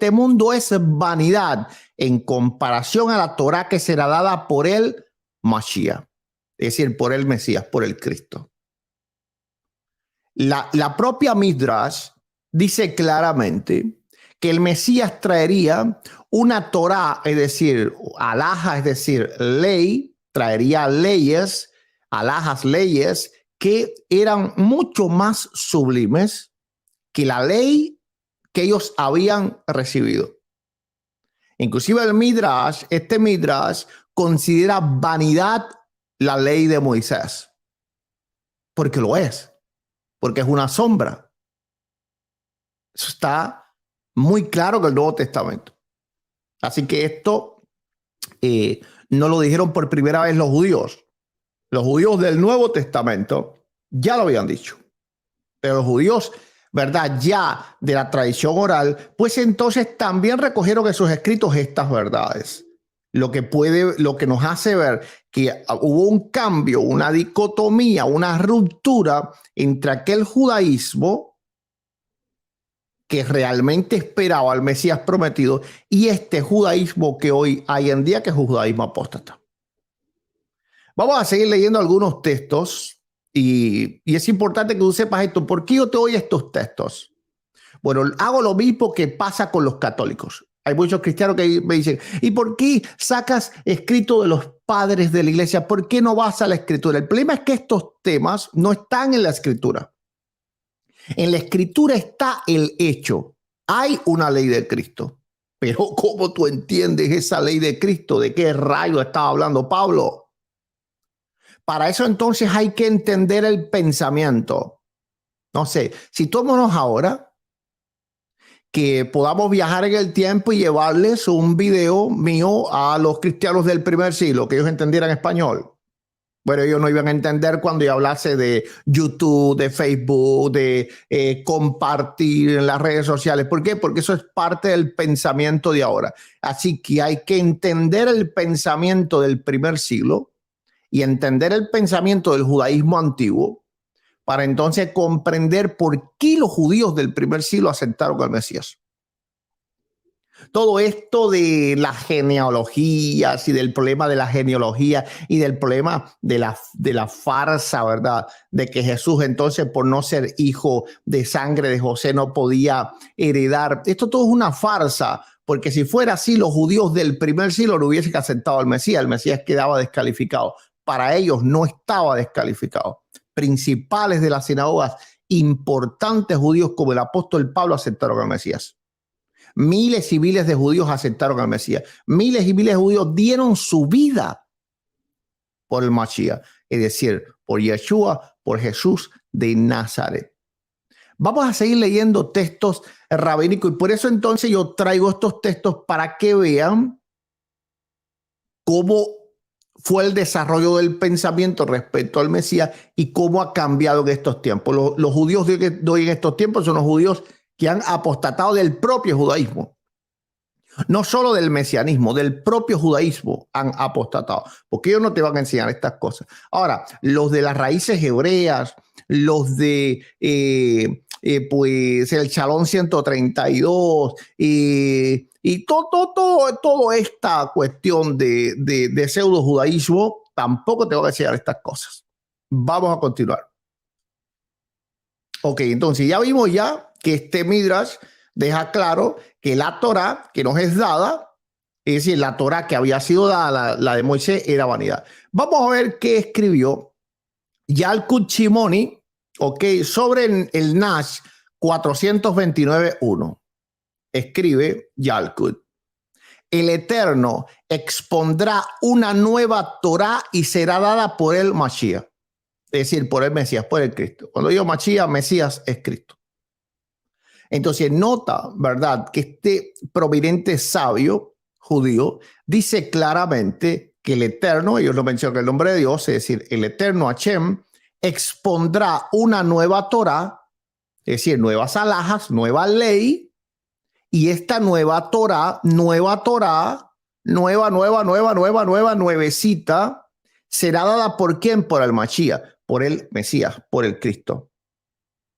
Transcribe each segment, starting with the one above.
este mundo es vanidad en comparación a la Torá que será dada por el Mashiach, es decir, por el Mesías, por el Cristo. La propia Midrash dice claramente que el Mesías traería una Torá, es decir, alhaja, es decir, ley, traería leyes, alhajas, leyes que eran mucho más sublimes que la ley que ellos habían recibido. Inclusive el Midrash, este Midrash considera vanidad la ley de Moisés, porque lo es, porque es una sombra. Eso está muy claro que el Nuevo Testamento. Así que esto no lo dijeron por primera vez los judíos. Los judíos del Nuevo Testamento ya lo habían dicho. Pero los judíos, ¿verdad? Ya de la tradición oral, pues entonces también recogieron en sus escritos estas verdades. Lo que nos hace ver que hubo un cambio, una dicotomía, una ruptura entre aquel judaísmo que realmente esperaba al Mesías prometido y este judaísmo que hoy hay en día, que es un judaísmo apóstata. Vamos a seguir leyendo algunos textos y es importante que tú sepas esto. ¿Por qué yo te doy estos textos? Bueno, hago lo mismo que pasa con los católicos. Hay muchos cristianos que me dicen, ¿y por qué sacas escrito de los padres de la iglesia? ¿Por qué no vas a la escritura? El problema es que estos temas no están en la escritura. En la escritura está el hecho. Hay una ley de Cristo. Pero ¿cómo tú entiendes esa ley de Cristo? ¿De qué rayo estaba hablando Pablo? Para eso entonces hay que entender el pensamiento. No sé, si tomémonos ahora que podamos viajar en el tiempo y llevarles un video mío a los cristianos del primer siglo, que ellos entendieran español. Bueno, ellos no iban a entender cuando yo hablase de YouTube, de Facebook, de compartir en las redes sociales. ¿Por qué? Porque eso es parte del pensamiento de ahora. Así que hay que entender el pensamiento del primer siglo y entender el pensamiento del judaísmo antiguo para entonces comprender por qué los judíos del primer siglo aceptaron al Mesías. Todo esto de las genealogías y del problema de la genealogía y del problema de la farsa, ¿verdad? De que Jesús entonces por no ser hijo de sangre de José no podía heredar. Esto todo es una farsa, porque si fuera así los judíos del primer siglo no hubiesen aceptado al Mesías. El Mesías quedaba descalificado. Para ellos no estaba descalificado. Principales de las sinagogas, importantes judíos como el apóstol Pablo aceptaron al Mesías. Miles y miles de judíos aceptaron al Mesías. Miles y miles de judíos dieron su vida por el Mashiach, es decir, por Yeshua, por Jesús de Nazaret. Vamos a seguir leyendo textos rabínicos y por eso entonces yo traigo estos textos para que vean cómo fue el desarrollo del pensamiento respecto al Mesías y cómo ha cambiado en estos tiempos. Los judíos de hoy en estos tiempos son los judíos que han apostatado del propio judaísmo. No solo del mesianismo, del propio judaísmo han apostatado. Porque ellos no te van a enseñar estas cosas. Ahora, los de las raíces hebreas, los de pues el Shalom 132 y toda esta cuestión de pseudo judaísmo, tampoco te van a enseñar estas cosas. Vamos a continuar. Ok, entonces ya vimos ya que este Midrash deja claro que la Torá que nos es dada, es decir, la Torá que había sido dada, la de Moisés, era vanidad. Vamos a ver qué escribió Yalkut Shimoni, ok, sobre el Nash 429.1. Escribe Yalkut: el Eterno expondrá una nueva Torá y será dada por el Mashiach. Es decir, por el Mesías, por el Cristo. Cuando digo Mashiach, Mesías es Cristo. Entonces nota, ¿verdad?, que este prominente sabio judío dice claramente que el Eterno, ellos lo mencionan en el nombre de Dios, es decir, el Eterno Hashem expondrá una nueva Torá, es decir, nuevas alhajas, nueva ley, y esta nueva Torá, nuevecita, será dada ¿por quién? Por el Mashiach, por el Mesías, por el Cristo.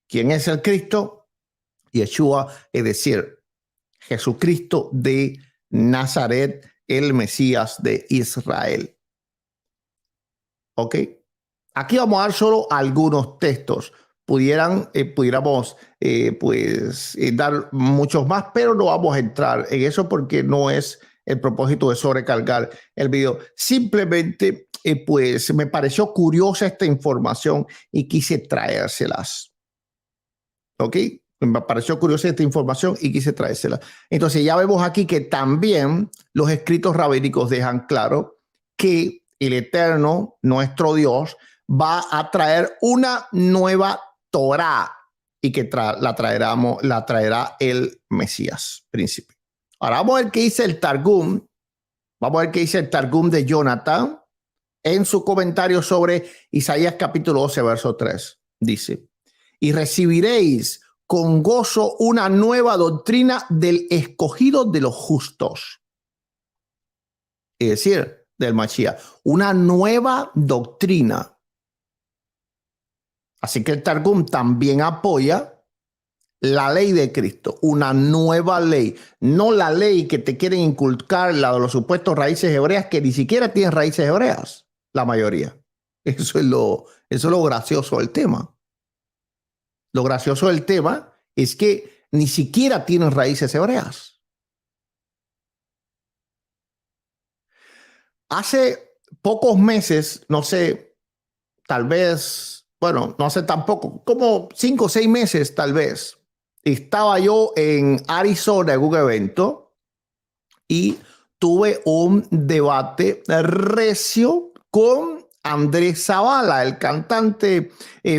¿Quién es el Cristo? Yeshua, es decir, Jesucristo de Nazaret, el Mesías de Israel. ¿Ok? Aquí vamos a dar solo algunos textos. Pudiéramos dar muchos más, pero no vamos a entrar en eso porque no es el propósito de sobrecargar el video. Simplemente, pues me pareció curiosa esta información y quise traérselas. ¿Ok? Me pareció curiosa esta información y quise traérsela. Entonces ya vemos aquí que también los escritos rabínicos dejan claro que el Eterno, nuestro Dios, va a traer una nueva Torá y que la traerá el Mesías, príncipe. Ahora vamos a ver qué dice el Targum. Vamos a ver qué dice el Targum de Jonathan en su comentario sobre Isaías capítulo 12, verso 3. Dice, y recibiréis con gozo una nueva doctrina del escogido de los justos. Es decir, del Mashiach. Una nueva doctrina. Así que el Targum también apoya la ley de Cristo, una nueva ley, no la ley que te quieren inculcar, la de los supuestos raíces hebreas, que ni siquiera tienen raíces hebreas, la mayoría. Eso es lo gracioso del tema. Lo gracioso del tema es que ni siquiera tienen raíces hebreas. Hace pocos meses, no sé, tal vez, bueno, no sé tampoco, como 5 o 6 meses tal vez, estaba yo en Arizona en un evento y tuve un debate recio con Andrés Zavala, el cantante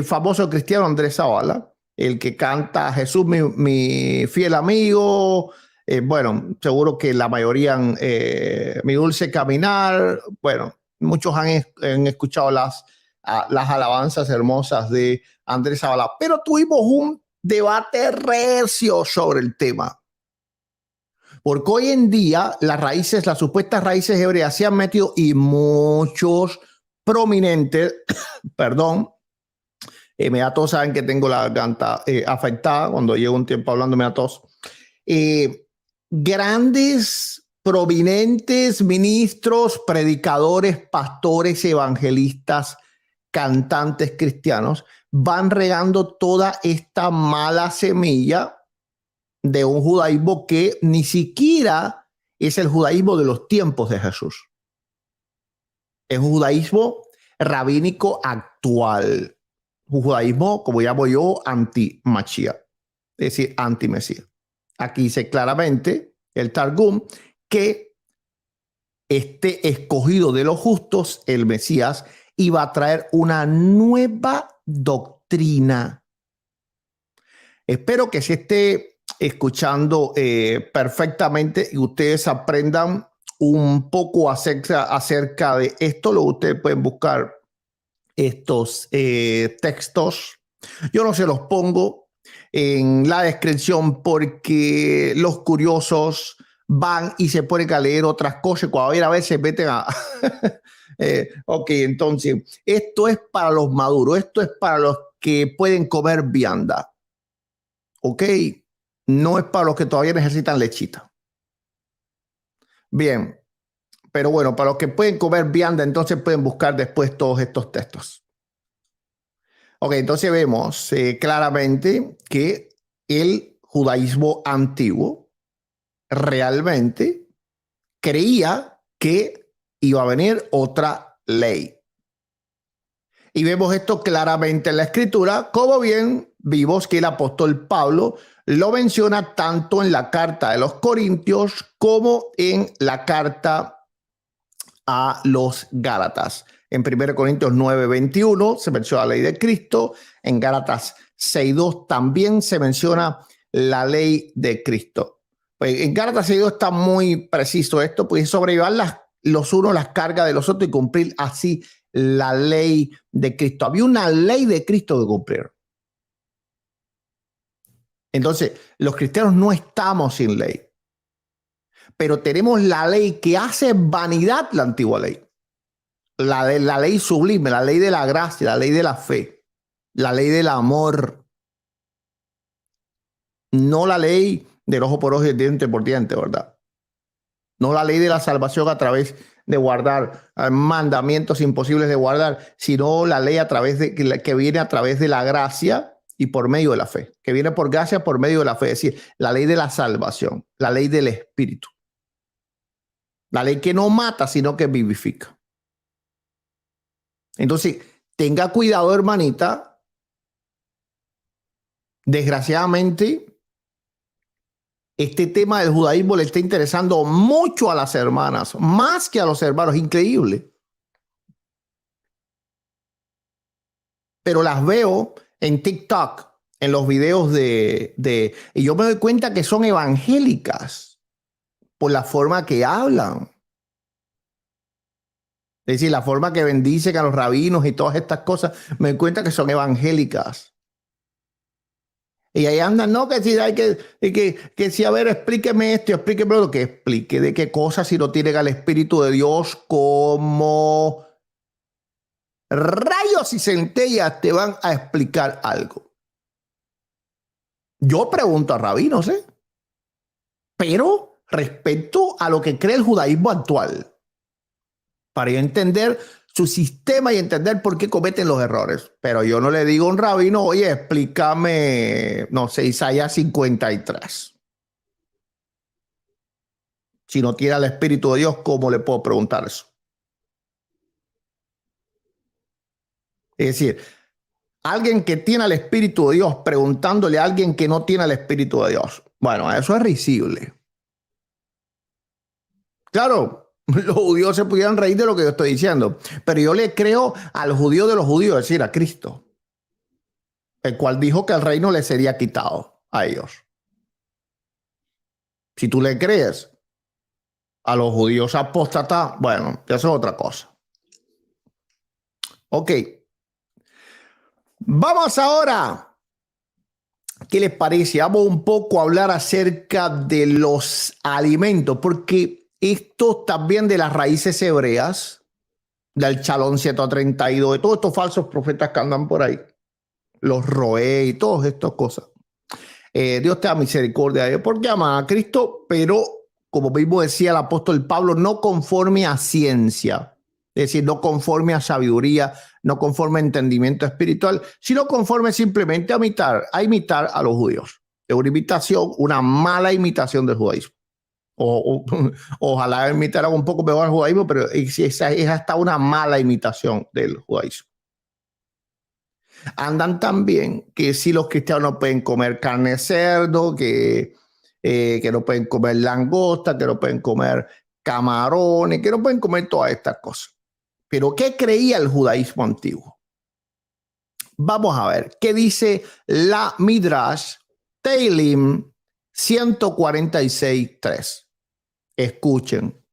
famoso cristiano Andrés Zavala, el que canta Jesús, mi fiel amigo. Bueno, seguro que la mayoría, mi dulce caminar. Bueno, muchos han escuchado las alabanzas hermosas de Andrés Zavala, pero tuvimos un debate recio sobre el tema. Porque hoy en día las supuestas raíces hebreas se han metido y muchos prominentes, perdón, me da tos, saben que tengo la garganta afectada cuando llevo un tiempo hablando me da tos. Grandes, prominentes ministros, predicadores, pastores, evangelistas, cantantes cristianos van regando toda esta mala semilla de un judaísmo que ni siquiera es el judaísmo de los tiempos de Jesús. Es un judaísmo rabínico actual. Un judaísmo, como llamo yo, anti-Mashiach, es decir, anti-Mesías. Aquí dice claramente el Targum que este escogido de los justos, el Mesías, iba a traer una nueva doctrina. Espero que se esté escuchando perfectamente y ustedes aprendan un poco acerca de esto. Ustedes pueden buscar estos textos. Yo no se los pongo en la descripción porque los curiosos van y se ponen a leer otras cosas. Cuando a veces meten a... ok, entonces, esto es para los maduros. Esto es para los que pueden comer vianda. Ok, no es para los que todavía necesitan lechita. Bien, pero bueno, para los que pueden comer vianda, entonces pueden buscar después todos estos textos. Ok, entonces vemos claramente que el judaísmo antiguo realmente creía que iba a venir otra ley. Y vemos esto claramente en la escritura, como bien vimos que el apóstol Pablo lo menciona tanto en la carta de los Corintios como en la carta a los Gálatas. En 1 Corintios 9:21 se menciona la ley de Cristo. En Gálatas 6:2 también se menciona la ley de Cristo. Pues en Gálatas 6:2 está muy preciso esto, pues sobrellevar los unos las cargas de los otros y cumplir así la ley de Cristo. Había una ley de Cristo que cumplir. Entonces, los cristianos no estamos sin ley, pero tenemos la ley que hace vanidad la antigua ley. La ley sublime, la ley de la gracia, la ley de la fe, la ley del amor. No la ley del ojo por ojo y el diente por diente, ¿verdad? No la ley de la salvación a través de guardar mandamientos imposibles de guardar, sino la ley a través de que viene a través de la gracia y por medio de la fe, que viene por gracia por medio de la fe, es decir, la ley de la salvación, la ley del Espíritu, la ley que no mata, sino que vivifica. Entonces, tenga cuidado, hermanita. Desgraciadamente, este tema del judaísmo le está interesando mucho a las hermanas, más que a los hermanos, increíble. Pero las veo en TikTok, en los videos y yo me doy cuenta que son evangélicas por la forma que hablan. Es decir, la forma que bendicen a los rabinos y todas estas cosas, me doy cuenta que son evangélicas. Y ahí andan, no, que si hay que si, a ver, explíqueme esto, explíqueme lo que explique, de qué cosas si no tienen al Espíritu de Dios como rayos y centellas te van a explicar algo. Yo pregunto a rabinos, pero respecto a lo que cree el judaísmo actual, para yo entender su sistema y entender por qué cometen los errores. Pero yo no le digo a un rabino, oye, explícame, no sé, Isaías 53. Si no tiene el Espíritu de Dios, ¿cómo le puedo preguntar eso? Es decir, alguien que tiene el Espíritu de Dios preguntándole a alguien que no tiene el Espíritu de Dios. Bueno, eso es risible. Claro, los judíos se pudieran reír de lo que yo estoy diciendo, pero yo le creo al judío de los judíos, es decir, a Cristo, el cual dijo que el reino le sería quitado a ellos. Si tú le crees a los judíos apóstatas, bueno, eso es otra cosa. Ok. Vamos ahora. ¿Qué les parece? Vamos un poco a hablar acerca de los alimentos, porque esto también de las raíces hebreas, del Chalón 132, de todos estos falsos profetas que andan por ahí, los roé y todas estas cosas. Dios te da misericordia de ellos porque aman a Cristo, pero como mismo decía el apóstol Pablo, no conforme a ciencia, es decir, no conforme a sabiduría, no conforme a entendimiento espiritual, sino conforme simplemente a imitar a los judíos. Es una imitación, una mala imitación del judaísmo. Ojalá imitaran un poco mejor al judaísmo, pero esa es hasta una mala imitación del judaísmo. Andan también que si los cristianos no pueden comer carne de cerdo, que no pueden comer langosta, que no pueden comer camarones, que no pueden comer todas estas cosas. Pero ¿qué creía el judaísmo antiguo? Vamos a ver, ¿qué dice la Midrash Teilim 146:3? Escuchen.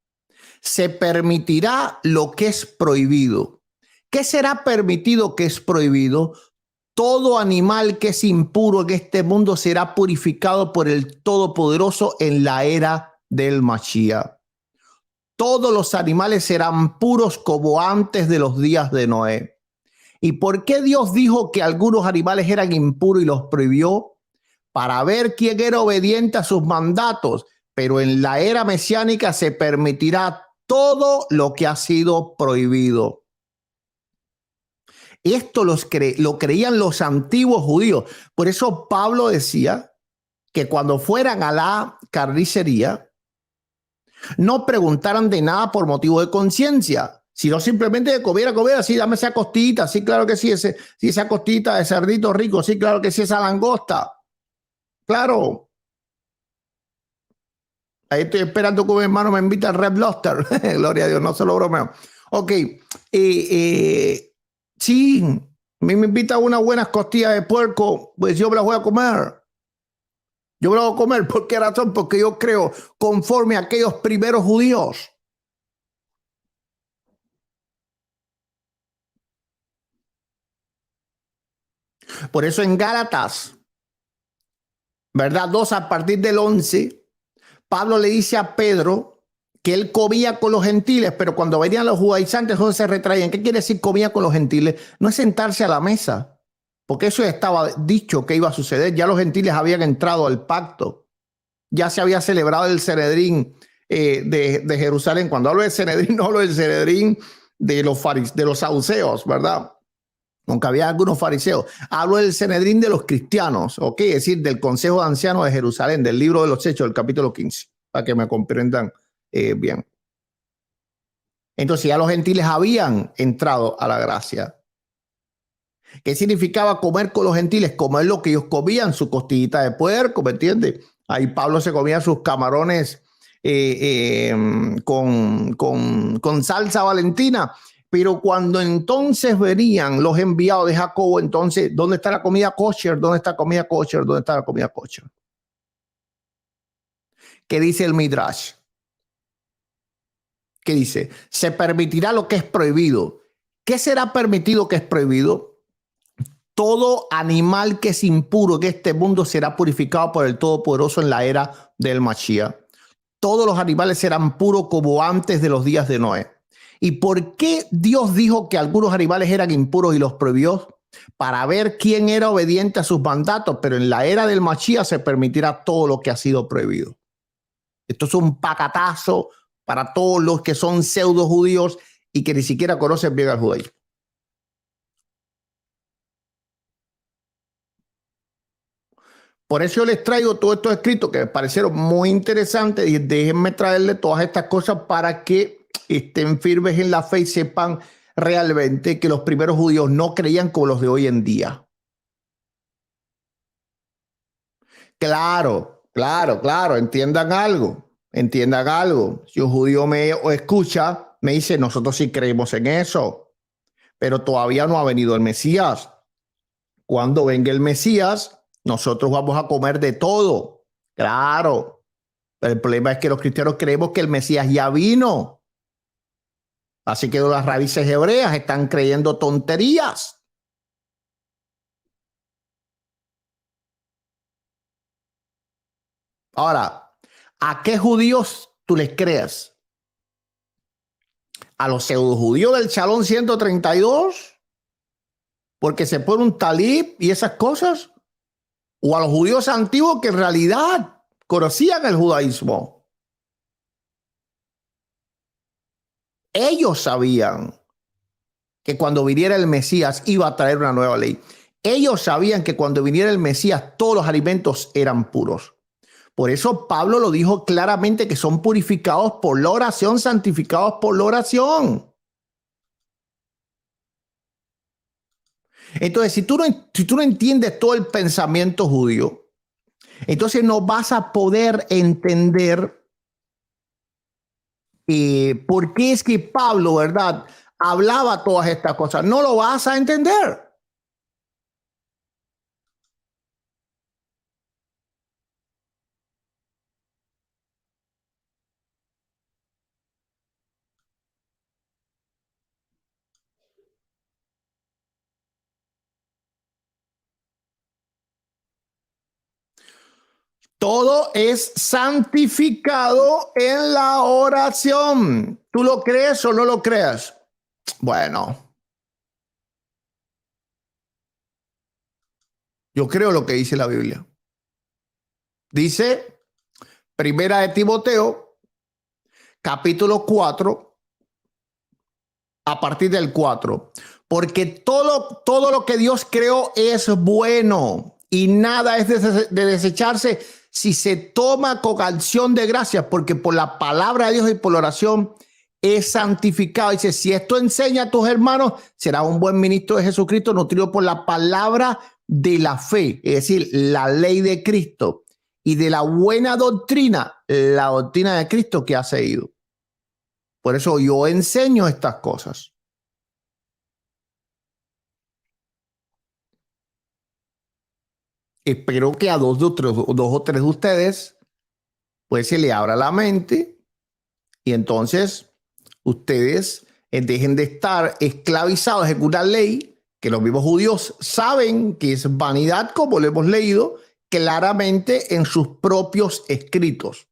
Se permitirá lo que es prohibido. ¿Qué será permitido que es prohibido? Todo animal que es impuro en este mundo será purificado por el Todopoderoso en la era del Mashiach. Todos los animales serán puros como antes de los días de Noé. ¿Y por qué Dios dijo que algunos animales eran impuros y los prohibió? Para ver quién era obediente a sus mandatos. Pero en la era mesiánica se permitirá todo lo que ha sido prohibido. Esto lo creían los antiguos judíos. Por eso Pablo decía que cuando fueran a la carnicería, no preguntaran de nada por motivo de conciencia, sino simplemente de comer, sí, dame esa costita, sí, claro que sí, esa costita de cerdito rico, sí, claro que sí, esa langosta. Claro. Ahí estoy esperando que mi hermano me invite al Red Lobster. Gloria a Dios, no se lo bromeo. Ok. Sí, me invita a unas buenas costillas de puerco, pues yo me las voy a comer. Yo me las voy a comer. ¿Por qué razón? Porque yo creo conforme a aquellos primeros judíos. Por eso en Gálatas, ¿verdad? 2 a partir del 11, Pablo le dice a Pedro que él comía con los gentiles, pero cuando venían los judaizantes, entonces se retraían. ¿Qué quiere decir comía con los gentiles? No es sentarse a la mesa, porque eso estaba dicho que iba a suceder. Ya los gentiles habían entrado al pacto. ya se había celebrado el Sanedrín de Jerusalén. Cuando hablo de Sanedrín, no hablo del Sanedrín de los saduceos, ¿verdad? Aunque había algunos fariseos. Hablo del Sanedrín de los cristianos, ¿ok? Es decir, del Consejo de Ancianos de Jerusalén, del libro de los Hechos, del capítulo 15, para que me comprendan bien. Entonces ya los gentiles habían entrado a la gracia. ¿Qué significaba comer con los gentiles? Comer lo que ellos comían, su costillita de puerco, ¿me entiendes? Ahí Pablo se comía sus camarones con salsa valentina. Pero cuando entonces venían los enviados de Jacobo, entonces, ¿dónde está la comida kosher? ¿Dónde está la comida kosher? ¿Dónde está la comida kosher? ¿Qué dice el Midrash? ¿Qué dice? Se permitirá lo que es prohibido. ¿Qué será permitido que es prohibido? Todo animal que es impuro en este mundo será purificado por el Todopoderoso en la era del Mashiach. Todos los animales serán puros como antes de los días de Noé. ¿Y por qué Dios dijo que algunos animales eran impuros y los prohibió? Para ver quién era obediente a sus mandatos, pero en la era del Mashiach se permitirá todo lo que ha sido prohibido. Esto es un pacatazo para todos los que son pseudo judíos y que ni siquiera conocen bien al judaísmo. Por eso yo les traigo todos estos escritos que me parecieron muy interesantes y déjenme traerle todas estas cosas para que estén firmes en la fe y sepan realmente que los primeros judíos no creían como los de hoy en día. Claro, claro, claro, entiendan algo, entiendan algo. Si un judío me escucha, me dice, nosotros sí creemos en eso, pero todavía no ha venido el Mesías. Cuando venga el Mesías, nosotros vamos a comer de todo. Claro. Pero el problema es que los cristianos creemos que el Mesías ya vino. Así que las raíces hebreas están creyendo tonterías. Ahora, ¿a qué judíos tú les creas? ¿A los pseudo judíos del Shalom 132? Porque se pone un talib y esas cosas. ¿O a los judíos antiguos que en realidad conocían el judaísmo? Ellos sabían que cuando viniera el Mesías iba a traer una nueva ley. Ellos sabían que cuando viniera el Mesías todos los alimentos eran puros. Por eso Pablo lo dijo claramente que son purificados por la oración, santificados por la oración. Entonces, si tú no entiendes todo el pensamiento judío, entonces no vas a poder entender por qué es que Pablo, ¿verdad?, hablaba todas estas cosas. No lo vas a entender. Todo es santificado en la oración. ¿Tú lo crees o no lo creas? Bueno, yo creo lo que dice la Biblia. Dice, Primera de Timoteo, capítulo 4, a partir del 4. Porque todo lo que Dios creó es bueno y nada es de desecharse si se toma con acción de gracias, porque por la palabra de Dios y por la oración es santificado. Dice, si esto enseña a tus hermanos, será un buen ministro de Jesucristo, nutrido por la palabra de la fe, es decir, la ley de Cristo, y de la buena doctrina, la doctrina de Cristo que ha seguido. Por eso yo enseño estas cosas. Espero que a dos o tres de ustedes pues se le abra la mente y entonces ustedes dejen de estar esclavizados en una ley que los mismos judíos saben que es vanidad, como lo hemos leído claramente en sus propios escritos.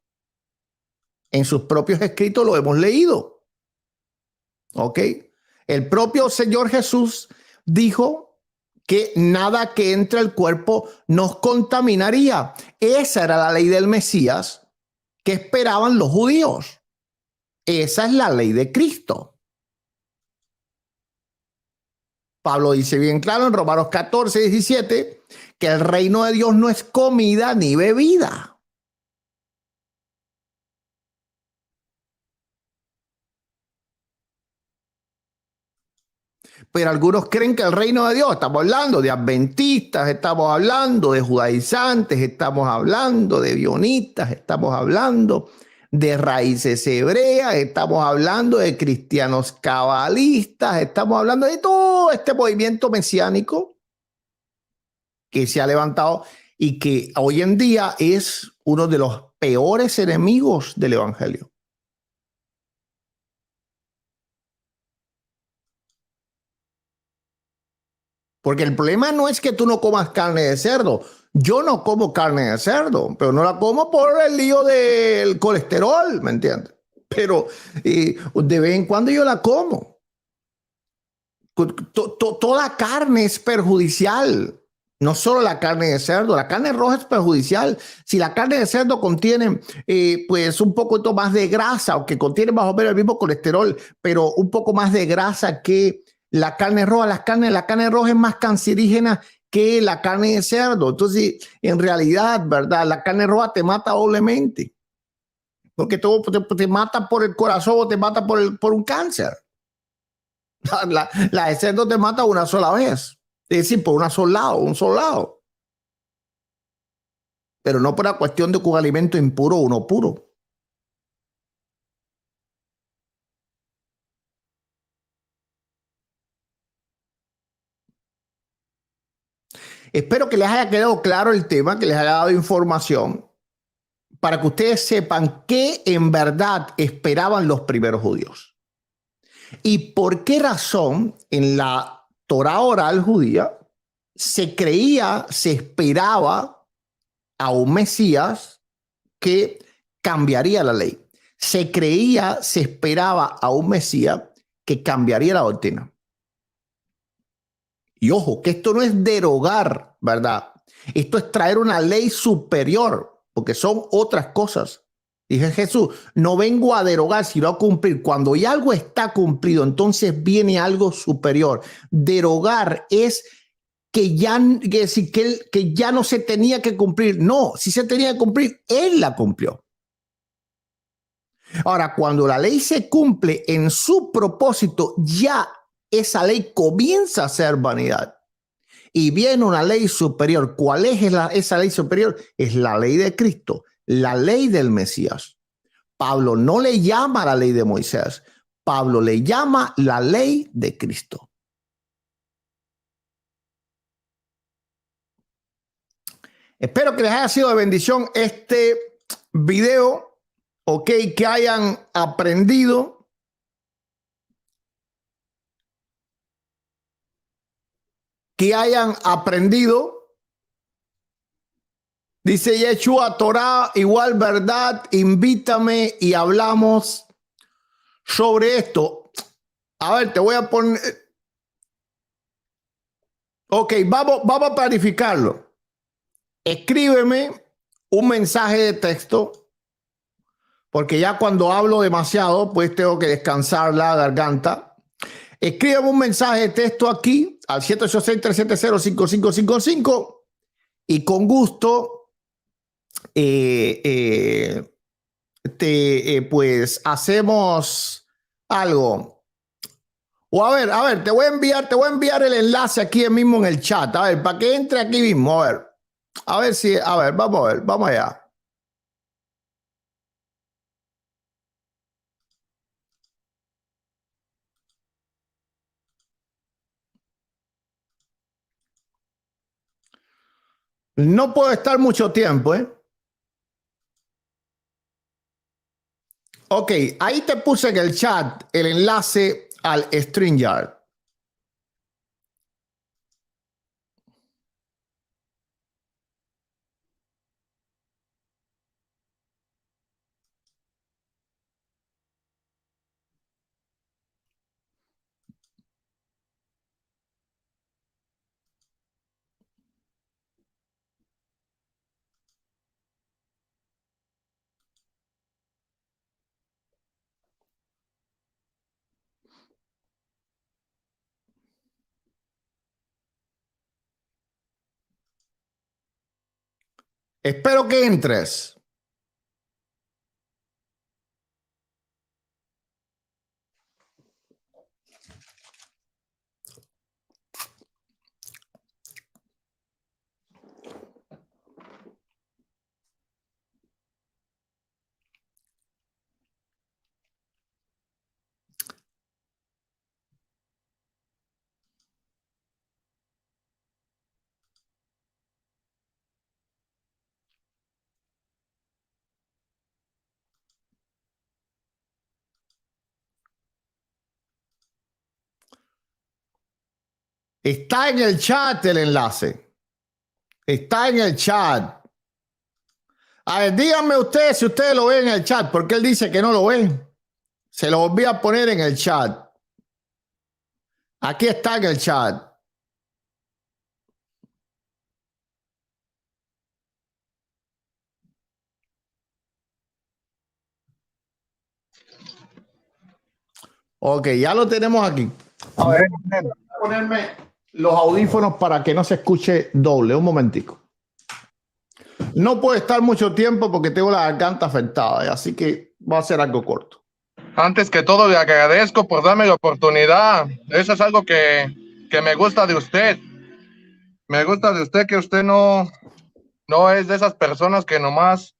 En sus propios escritos lo hemos leído. ¿Ok? El propio Señor Jesús dijo que nada que entre al cuerpo nos contaminaría. Esa era la ley del Mesías que esperaban los judíos. Esa es la ley de Cristo. Pablo dice bien claro en Romanos 14, 17, que el reino de Dios no es comida ni bebida. Pero algunos creen que el reino de Dios, estamos hablando de adventistas, estamos hablando de judaizantes, estamos hablando de bionitas, estamos hablando de raíces hebreas, estamos hablando de cristianos cabalistas, estamos hablando de todo este movimiento mesiánico que se ha levantado y que hoy en día es uno de los peores enemigos del evangelio. Porque el problema no es que tú no comas carne de cerdo. Yo no como carne de cerdo, pero no la como por el lío del colesterol, ¿me entiendes? Pero de vez en cuando yo la como. Toda carne es perjudicial. No solo la carne de cerdo, la carne roja es perjudicial. Si la carne de cerdo contiene pues un poquito más de grasa, o que contiene más o menos el mismo colesterol, pero un poco más de grasa que la carne roja, la carne roja es más cancerígena que la carne de cerdo. Entonces, en realidad, ¿verdad? La carne roja te mata doblemente, porque todo te mata por el corazón o te mata por un cáncer. La de cerdo te mata una sola vez. Es decir, por un solo lado. Pero no por la cuestión de que un alimento impuro o no puro. Espero que les haya quedado claro el tema, que les haya dado información para que ustedes sepan qué en verdad esperaban los primeros judíos. Y por qué razón en la Torá oral judía se creía, se esperaba a un Mesías que cambiaría la ley. Se creía, se esperaba a un Mesías que cambiaría la doctrina. Y ojo, que esto no es derogar, ¿verdad? Esto es traer una ley superior, porque son otras cosas. Dije Jesús, no vengo a derogar, sino a cumplir. Cuando ya algo está cumplido, entonces viene algo superior. Derogar es que ya no se tenía que cumplir. No, si se tenía que cumplir, él la cumplió. Ahora, cuando la ley se cumple en su propósito, ya esa ley comienza a ser vanidad. Y viene una ley superior. ¿Cuál es esa ley superior? Es la ley de Cristo, la ley del Mesías. Pablo no le llama la ley de Moisés, Pablo le llama la ley de Cristo. Espero que les haya sido de bendición este video, ok, que hayan aprendido. Que hayan aprendido. Dice Yeshua, Torah, igual verdad, invítame y hablamos sobre esto. A ver, te voy a poner. Ok, vamos a clarificarlo. Escríbeme un mensaje de texto, porque ya cuando hablo demasiado, pues tengo que descansar la garganta. Escríbeme un mensaje de texto aquí al 786-370-5555 y con gusto pues hacemos algo. O a ver, te voy a enviar el enlace aquí mismo en el chat. A ver, para que entre aquí mismo. A ver si, a ver, vamos allá. No puedo estar mucho tiempo, ¿eh? Ok, ahí te puse en el chat el enlace al StreamYard. Espero que entres. Está en el chat el enlace. Está en el chat. A ver, díganme ustedes si ustedes lo ven en el chat, porque él dice que no lo ven. Se lo volví a poner en el chat. Aquí está en el chat. Ok, ya lo tenemos aquí. A ver, voy a ponerme los audífonos para que no se escuche doble. Un momentico. No puedo estar mucho tiempo porque tengo la garganta afectada, así que va a ser algo corto. Antes que todo, le agradezco por darme la oportunidad. Eso es algo que me gusta de usted. Me gusta de usted que usted no es de esas personas que nomás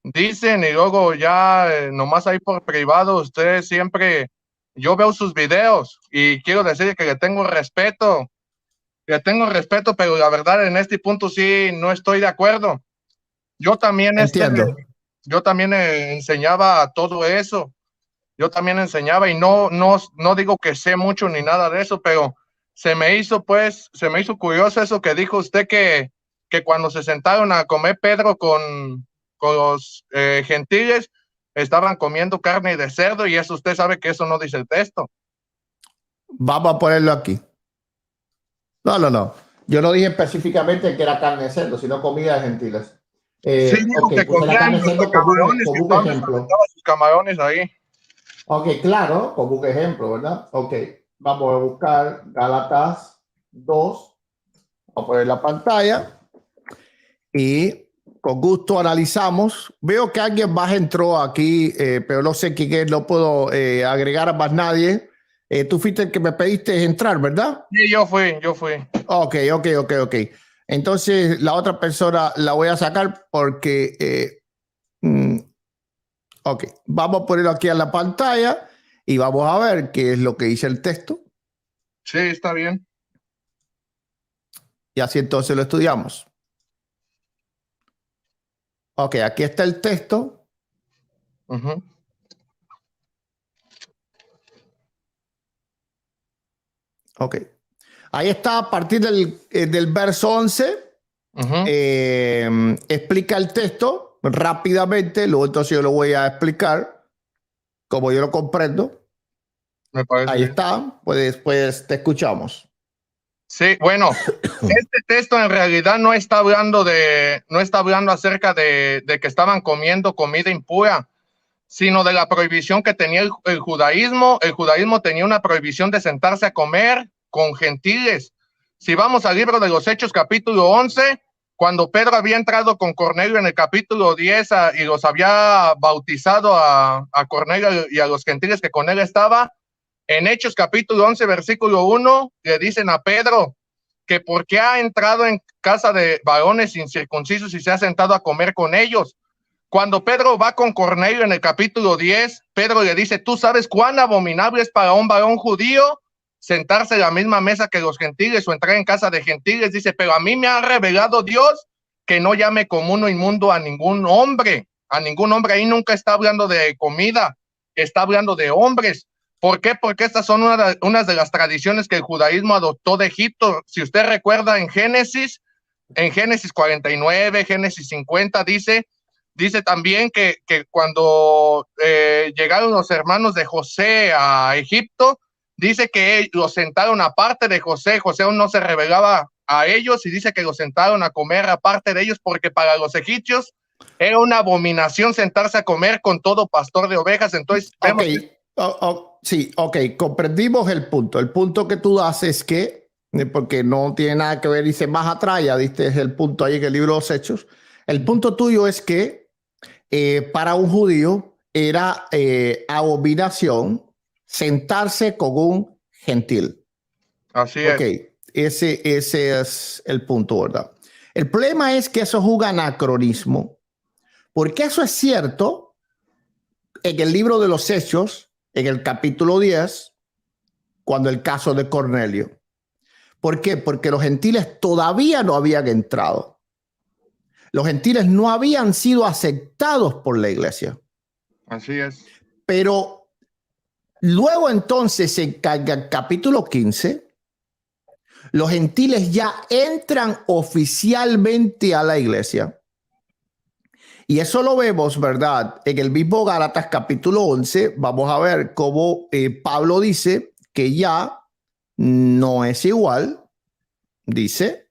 dicen y luego ya nomás ahí por privado. Usted siempre, yo veo sus videos y quiero decir que le tengo respeto. Le tengo respeto, pero la verdad en este punto sí no estoy de acuerdo. Yo también, Entiendo. yo también enseñaba todo eso. Yo también enseñaba y no digo que sé mucho ni nada de eso, pero se me hizo curioso eso que dijo usted que cuando se sentaron a comer Pedro con los gentiles, estaban comiendo carne de cerdo y eso usted sabe que eso no dice el texto. Vamos a ponerlo aquí. No. Yo no dije específicamente que era carne de cerdo, sino comida de gentiles. Sí, dijo Ok, que pues la carne de cerdo camarones, como un ejemplo. sus camarones ahí. Ok, claro, como un ejemplo, ¿verdad? Ok, vamos a buscar Gálatas 2. Vamos a poner la pantalla y con gusto analizamos. Veo que alguien más entró aquí, pero no sé quién es, no puedo agregar a más nadie. Tú fuiste el que me pediste entrar, ¿verdad? Sí, yo fui. Ok. Entonces la otra persona la voy a sacar porque, ok, vamos a ponerlo aquí en la pantalla y vamos a ver qué es lo que dice el texto. Sí, está bien. Y así entonces lo estudiamos. Ok, aquí está el texto. Uh-huh. Ok. Ahí está a partir del verso 11. Uh-huh. Explica el texto rápidamente. Luego entonces yo lo voy a explicar como yo lo comprendo. Me parece Ahí bien. está. Pues te escuchamos. Sí, bueno, este texto en realidad no está hablando acerca de que estaban comiendo comida impura, sino de la prohibición que tenía el judaísmo. El judaísmo tenía una prohibición de sentarse a comer con gentiles. Si vamos al libro de los Hechos, capítulo 11, cuando Pedro había entrado con Cornelio en el capítulo 10 y los había bautizado a Cornelio y a los gentiles que con él estaba, en Hechos capítulo 11, versículo 1, le dicen a Pedro que por qué ha entrado en casa de varones incircuncisos y se ha sentado a comer con ellos. Cuando Pedro va con Cornelio en el capítulo 10, Pedro le dice, tú sabes cuán abominable es para un varón judío sentarse en la misma mesa que los gentiles o entrar en casa de gentiles. Dice, pero a mí me ha revelado Dios que no llame común o inmundo a ningún hombre. Ahí nunca está hablando de comida, está hablando de hombres. ¿Por qué? Porque estas son unas de las tradiciones que el judaísmo adoptó de Egipto. Si usted recuerda en Génesis 49, Génesis 50, dice también que cuando llegaron los hermanos de José a Egipto, dice que los sentaron aparte de José. José aún no se revelaba a ellos y dice que los sentaron a comer aparte de ellos porque para los egipcios era una abominación sentarse a comer con todo pastor de ovejas. Entonces, vemos que Sí, ok, comprendimos el punto. El punto que tú das es que, porque no tiene nada que ver, dice más atrás, ya diste el punto ahí en el libro de los Hechos. El punto tuyo es que para un judío era abominación sentarse con un gentil. Así Ok, es. ese es el punto, ¿verdad? El problema es que eso es un anacronismo, porque eso es cierto en el libro de los Hechos, en el capítulo 10, cuando el caso de Cornelio. ¿Por qué? Porque los gentiles todavía no habían entrado. Los gentiles no habían sido aceptados por la iglesia. Así es. Pero luego entonces en el capítulo 15, los gentiles ya entran oficialmente a la iglesia. Y eso lo vemos, ¿verdad? En el mismo Gálatas capítulo 11, vamos a ver cómo Pablo dice que ya no es igual. Dice,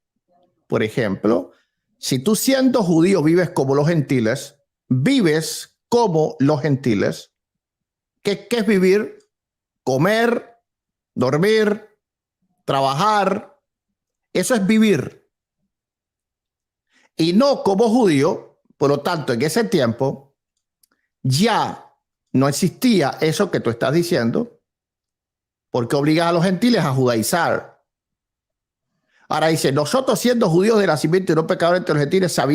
por ejemplo, si tú siendo judío vives como los gentiles, vives como los gentiles. ¿Qué es vivir? Comer, dormir, trabajar. Eso es vivir. Y no como judío. Por lo tanto, en ese tiempo ya no existía eso que tú estás diciendo, porque obligas a los gentiles a judaizar. Ahora dice, nosotros siendo judíos de nacimiento y no pecadores entre los gentiles, sabiendo